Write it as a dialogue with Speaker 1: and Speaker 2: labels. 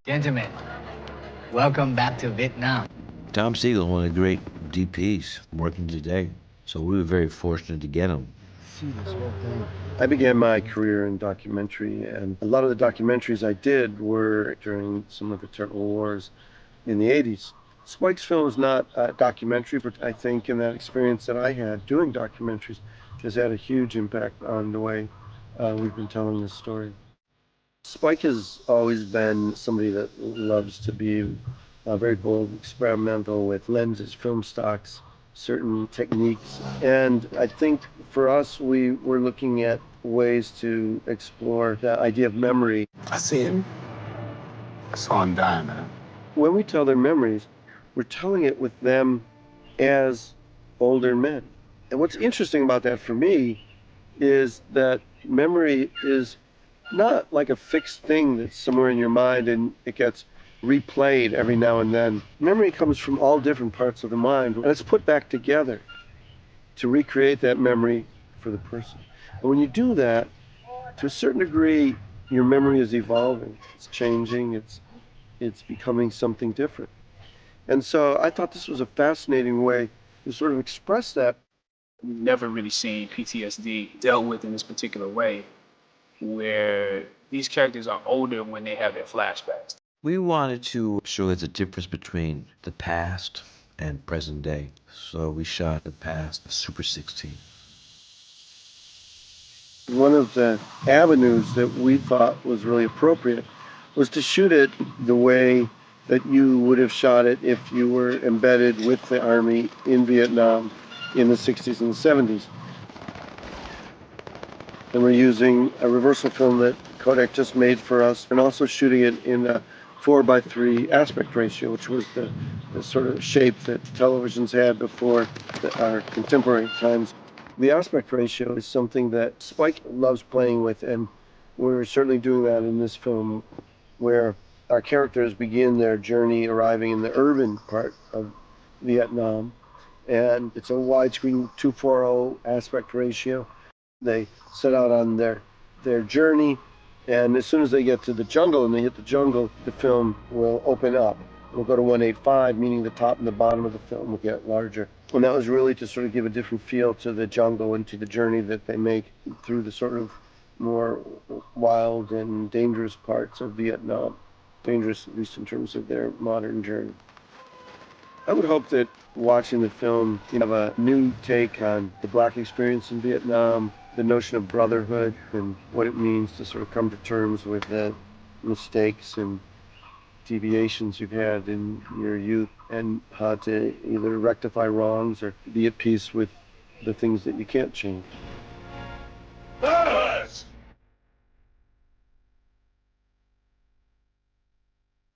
Speaker 1: Gentlemen, welcome back to Vietnam.
Speaker 2: Tom Siegel, one of the great DPs working today. So we were very fortunate to get him.
Speaker 3: I began my career in documentary, and a lot of the documentaries I did were during some of the terrible wars in the 80s. Spike's film is not a documentary, but I think in that experience that I had doing documentaries has had a huge impact on the way we've been telling this story. Spike has always been somebody that loves to be very bold, experimental with lenses, film stocks, certain techniques. And I think for us, we were looking at ways to explore the idea of memory.
Speaker 4: I see him. I saw him die, man.
Speaker 3: When we tell their memories, we're telling it with them as older men. And what's interesting about that for me is that memory is not like a fixed thing that's somewhere in your mind and it gets replayed every now and then. Memory comes from all different parts of the mind, and it's put back together to recreate that memory for the person. And when you do that, to a certain degree, your memory is evolving. It's changing. It's becoming something different. And so I thought this was a fascinating way to sort of express that.
Speaker 5: We've never really seen PTSD dealt with in this particular way, where these characters are older when they have their flashbacks.
Speaker 2: We wanted to show there's a difference between the past and present day. So we shot the past Super 16.
Speaker 3: One of the avenues that we thought was really appropriate was to shoot it the way that you would have shot it if you were embedded with the Army in Vietnam in the 60s and the 70s. And we're using a reversal film that Kodak just made for us, and also shooting it in a 4:3 aspect ratio, which was the sort of shape that televisions had before our contemporary times. The aspect ratio is something that Spike loves playing with, and we're certainly doing that in this film, where our characters begin their journey arriving in the urban part of Vietnam, and it's a widescreen 2:40 aspect ratio. They set out on their journey, and as soon as they get to the jungle and they hit the jungle, the film will open up. We'll go to 1:85, meaning the top and the bottom of the film will get larger. And that was really to sort of give a different feel to the jungle and to the journey that they make through the sort of more wild and dangerous parts of Vietnam. Dangerous, at least in terms of their modern journey. I would hope that watching the film, you have a new take on the Black experience in Vietnam, the notion of brotherhood and what it means to sort of come to terms with the mistakes and deviations you've had in your youth, and how to either rectify wrongs or be at peace with the things that you can't change.